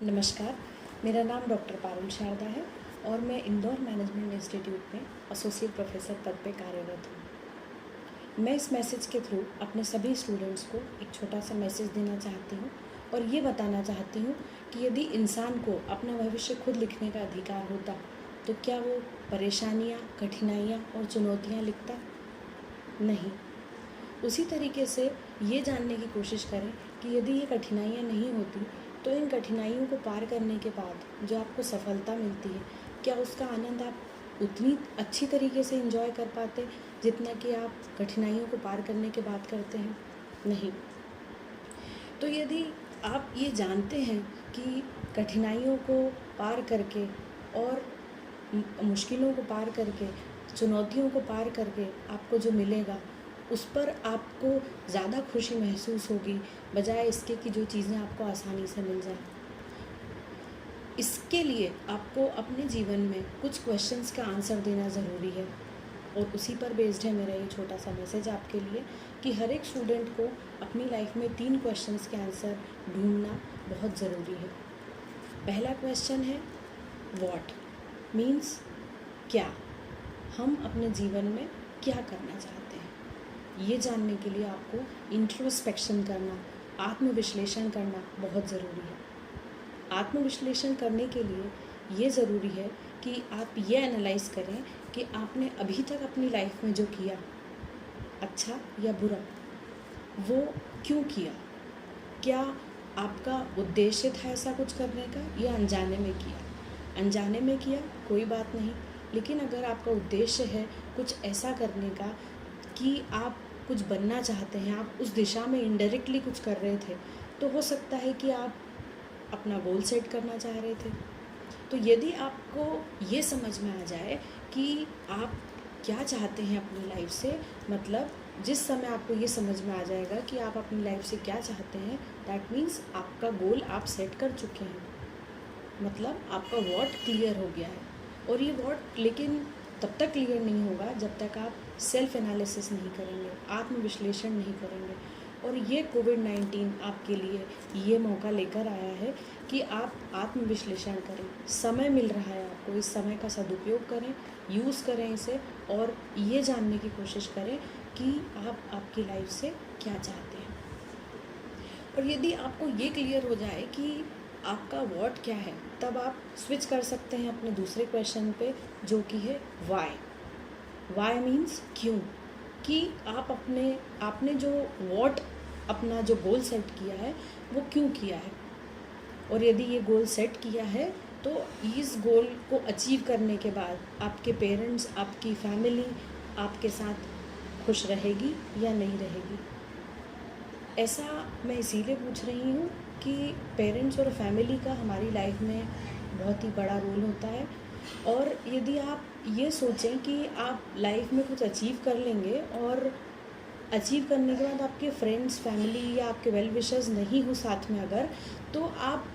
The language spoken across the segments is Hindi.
नमस्कार, मेरा नाम डॉक्टर पारुल शारदा है और मैं इंदौर मैनेजमेंट इंस्टीट्यूट में एसोसिएट प्रोफेसर पद पे कार्यरत हूँ। मैं इस मैसेज के थ्रू अपने सभी स्टूडेंट्स को एक छोटा सा मैसेज देना चाहती हूँ और ये बताना चाहती हूँ कि यदि इंसान को अपना भविष्य खुद लिखने का अधिकार होता तो क्या वो परेशानियाँ, कठिनाइयाँ और चुनौतियाँ लिखता? नहीं। उसी तरीके से ये जानने की कोशिश करें कि यदि ये कठिनाइयाँ नहीं होती तो इन कठिनाइयों को पार करने के बाद जो आपको सफलता मिलती है, क्या उसका आनंद आप उतनी अच्छी तरीके से एंजॉय कर पाते जितना कि आप कठिनाइयों को पार करने के बाद करते हैं? नहीं। तो यदि आप ये जानते हैं कि कठिनाइयों को पार करके और मुश्किलों को पार करके, चुनौतियों को पार करके आपको जो मिलेगा उस पर आपको ज़्यादा खुशी महसूस होगी बजाय इसके कि जो चीज़ें आपको आसानी से मिल जाए। इसके लिए आपको अपने जीवन में कुछ क्वेश्चंस का आंसर देना ज़रूरी है और उसी पर बेस्ड है मेरा ये छोटा सा मैसेज आपके लिए कि हर एक स्टूडेंट को अपनी लाइफ में 3 क्वेश्चंस के आंसर ढूंढना बहुत ज़रूरी है। पहला क्वेश्चन है व्हाट, मीन्स क्या, हम अपने जीवन में क्या करना चाहते हैं। ये जानने के लिए आपको इंट्रोस्पेक्शन करना, आत्मविश्लेषण करना बहुत ज़रूरी है। आत्मविश्लेषण करने के लिए ये ज़रूरी है कि आप ये एनालाइज करें कि आपने अभी तक अपनी लाइफ में जो किया, अच्छा या बुरा, वो क्यों किया। क्या आपका उद्देश्य था ऐसा कुछ करने का या अनजाने में किया। अनजाने में किया कोई बात नहीं, लेकिन अगर आपका उद्देश्य है कुछ ऐसा करने का कि आप कुछ बनना चाहते हैं, आप उस दिशा में इनडायरेक्टली कुछ कर रहे थे, तो हो सकता है कि आप अपना गोल सेट करना चाह रहे थे। तो यदि आपको ये समझ में आ जाए कि आप क्या चाहते हैं अपनी लाइफ से, मतलब जिस समय आपको ये समझ में आ जाएगा कि आप अपनी लाइफ से क्या चाहते हैं, दैट मीन्स आपका गोल आप सेट कर चुके हैं, मतलब आपका व्हाट क्लियर हो गया है। और ये व्हाट लेकिन तब तक क्लियर नहीं होगा जब तक आप सेल्फ एनालिसिस नहीं करेंगे, आत्मविश्लेषण नहीं करेंगे। और ये कोविड-19 आपके लिए ये मौका लेकर आया है कि आप आत्मविश्लेषण करें। समय मिल रहा है आपको, इस समय का सदुपयोग करें, यूज़ करें इसे और ये जानने की कोशिश करें कि आप आपकी लाइफ से क्या चाहते हैं। और यदि आपको ये क्लियर हो जाए कि आपका व्हाट क्या है, तब आप स्विच कर सकते हैं अपने दूसरे क्वेश्चन पे जो कि है व्हाई। व्हाई मीन्स क्यों, कि आपने जो व्हाट अपना जो गोल सेट किया है वो क्यों किया है। और यदि ये गोल सेट किया है तो इस गोल को अचीव करने के बाद आपके पेरेंट्स, आपकी फैमिली आपके साथ खुश रहेगी या नहीं रहेगी। ऐसा मैं इसीलिए पूछ रही हूँ कि पेरेंट्स और फैमिली का हमारी लाइफ में बहुत ही बड़ा रोल होता है। और यदि आप ये सोचें कि आप लाइफ में कुछ अचीव कर लेंगे और अचीव करने के बाद आपके फ्रेंड्स, फैमिली या आपके वेल विशर्स नहीं हो साथ में अगर, तो आप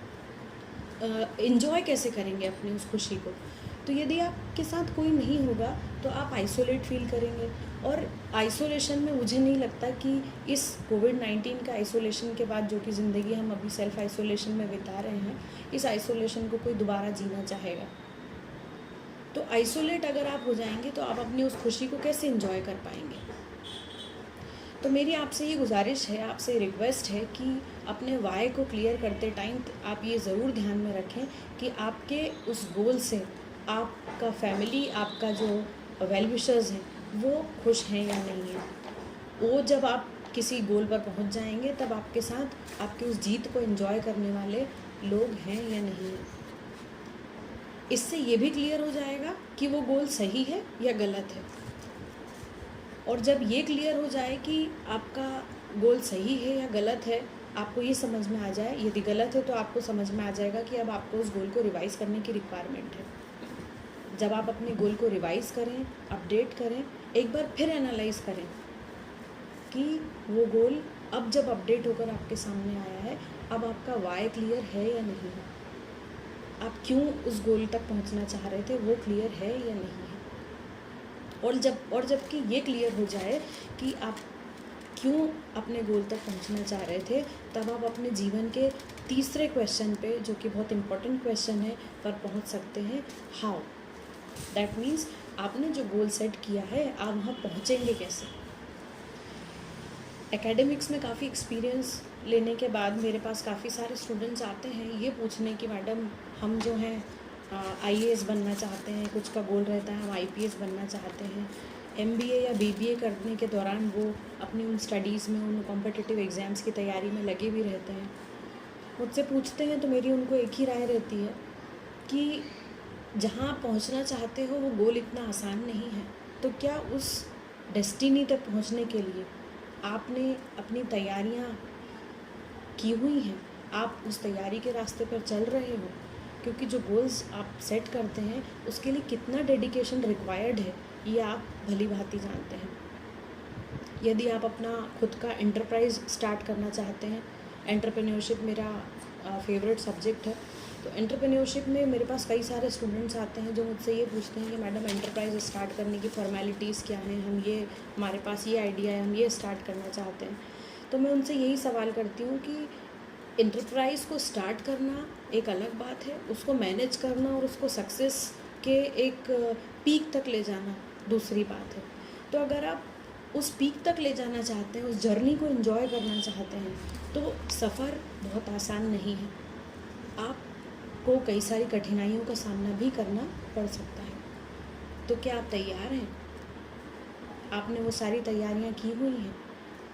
इन्जॉय कैसे करेंगे अपनी उस खुशी को। तो यदि आपके साथ कोई नहीं होगा तो आप आइसोलेट फील करेंगे। और आइसोलेशन में मुझे नहीं लगता कि इस कोविड-19 का आइसोलेशन के बाद जो कि ज़िंदगी हम अभी सेल्फ आइसोलेशन में बिता रहे हैं, इस आइसोलेशन को कोई दोबारा जीना चाहेगा। तो आइसोलेट अगर आप हो जाएंगे तो आप अपनी उस खुशी को कैसे एंजॉय कर पाएंगे। तो मेरी आपसे ये गुजारिश है, आपसे रिक्वेस्ट है कि अपने वाई को क्लियर करते टाइम आप ये ज़रूर ध्यान में रखें कि आपके उस गोल से आपका फैमिली, आपका जो वेल विशर्स हैं वो खुश हैं या नहीं हैं। वो जब आप किसी गोल पर पहुंच जाएंगे तब आपके साथ आपकी उस जीत को एंजॉय करने वाले लोग हैं या नहीं हैं। इससे ये भी क्लियर हो जाएगा कि वो गोल सही है या गलत है। और जब ये क्लियर हो जाए कि आपका गोल सही है या गलत है, आपको ये समझ में आ जाए, यदि गलत है तो आपको समझ में आ जाएगा कि अब आपको उस गोल को रिवाइज़ करने की रिक्वायरमेंट है। जब आप अपने गोल को रिवाइज़ करें, अपडेट करें, एक बार फिर एनालाइज़ करें कि वो गोल अब जब अपडेट होकर आपके सामने आया है, अब आपका वाई क्लियर है या नहीं है, आप क्यों उस गोल तक पहुंचना चाह रहे थे वो क्लियर है या नहीं है। और जबकि ये क्लियर हो जाए कि आप क्यों अपने गोल तक पहुंचना चाह रहे थे, तब आप अपने जीवन के तीसरे क्वेश्चन पे, जो कि बहुत इम्पोर्टेंट क्वेश्चन है, पर पहुंच सकते हैं, हाउ। दैट मीन्स आपने जो गोल सेट किया है, आप वहाँ पहुँचेंगे कैसे। एकेडमिक्स में काफ़ी एक्सपीरियंस लेने के बाद मेरे पास काफ़ी सारे स्टूडेंट्स आते हैं ये पूछने कि मैडम हम जो हैं आईएएस बनना चाहते हैं, कुछ का गोल रहता है हम आईपीएस बनना चाहते हैं। एमबीए या बीबीए करने के दौरान वो अपनी उन स्टडीज़ में, उन कॉम्पिटिटिव एग्ज़ाम्स की तैयारी में लगे भी रहते हैं। मुझसे पूछते हैं तो मेरी उनको एक ही राय रहती है कि जहाँ आप पहुँचना चाहते हो वो गोल इतना आसान नहीं है, तो क्या उस डेस्टिनी तक पहुँचने के लिए आपने अपनी तैयारियाँ की हुई हैं, आप उस तैयारी के रास्ते पर चल रहे हो। क्योंकि जो गोल्स आप सेट करते हैं उसके लिए कितना डेडिकेशन रिक्वायर्ड है ये आप भली भांति जानते हैं। यदि आप अपना खुद का एंटरप्राइज स्टार्ट करना चाहते हैं, एंटरप्रेन्योरशिप मेरा फेवरेट सब्जेक्ट है, तो एंटरप्रेन्योरशिप में मेरे पास कई सारे स्टूडेंट्स आते हैं जो मुझसे ये पूछते हैं कि मैडम एंटरप्राइज स्टार्ट करने की फॉर्मेलिटीज़ क्या हैं, हमारे पास ये आइडिया है, हम ये स्टार्ट करना चाहते हैं। तो मैं उनसे यही सवाल करती हूँ कि एंटरप्राइज़ को स्टार्ट करना एक अलग बात है, उसको मैनेज करना और उसको सक्सेस के एक पीक तक ले जाना दूसरी बात है। तो अगर आप उस पीक तक ले जाना चाहते हैं, उस जर्नी को एंजॉय करना चाहते हैं, तो सफ़र बहुत आसान नहीं है। आपको कई सारी कठिनाइयों का सामना भी करना पड़ सकता है। तो क्या आप तैयार हैं? आपने वो सारी तैयारियां की हुई हैं?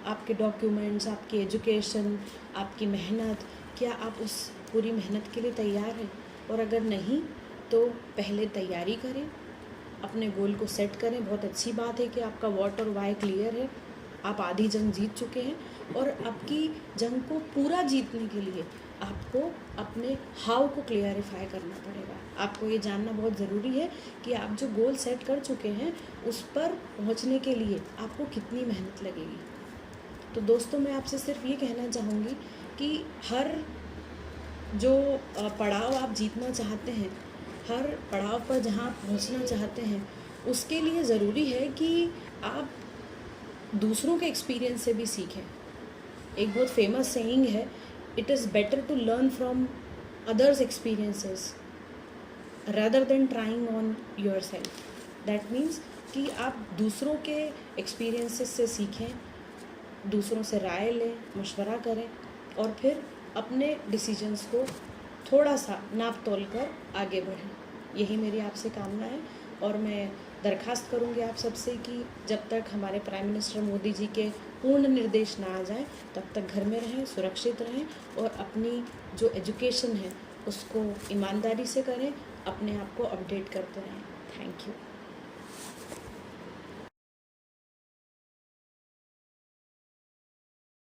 आपके डॉक्यूमेंट्स, आपकी एजुकेशन, आपकी मेहनत, क्या आप उस पूरी मेहनत के लिए तैयार हैं? और अगर नहीं तो पहले तैयारी करें, अपने गोल को सेट करें। बहुत अच्छी बात है कि आपका व्हाट और वाई क्लियर है, आप आधी जंग जीत चुके हैं, और आपकी जंग को पूरा जीतने के लिए आपको अपने हाउ को क्लियरिफाई करना पड़ेगा। आपको ये जानना बहुत ज़रूरी है कि आप जो गोल सेट कर चुके हैं उस पर पहुंचने के लिए आपको कितनी मेहनत लगेगी। तो दोस्तों, मैं आपसे सिर्फ ये कहना चाहूँगी कि हर जो पड़ाव आप जीतना चाहते हैं, हर पड़ाव पर जहाँ आप पहुँचना चाहते हैं, उसके लिए ज़रूरी है कि आप दूसरों के एक्सपीरियंस से भी सीखें। एक बहुत फेमस सेइंग है, it is better to learn from others experiences rather than trying on yourself। That means कि आप दूसरों के एक्सपीरियंसेस से सीखें, दूसरों से राय लें, मशवरा करें, और फिर अपने डिसीजंस को थोड़ा सा नाप तोल कर आगे बढ़ें। यही मेरी आपसे कामना है, और मैं दरख्वास्त करूंगी आप सबसे कि जब तक हमारे प्राइम मिनिस्टर मोदी जी के पूर्ण निर्देश ना आ जाएं, तब तक घर में रहें, सुरक्षित रहें, और अपनी जो एजुकेशन है उसको ईमानदारी से करें, अपने आप को अपडेट करते रहें। Thank you.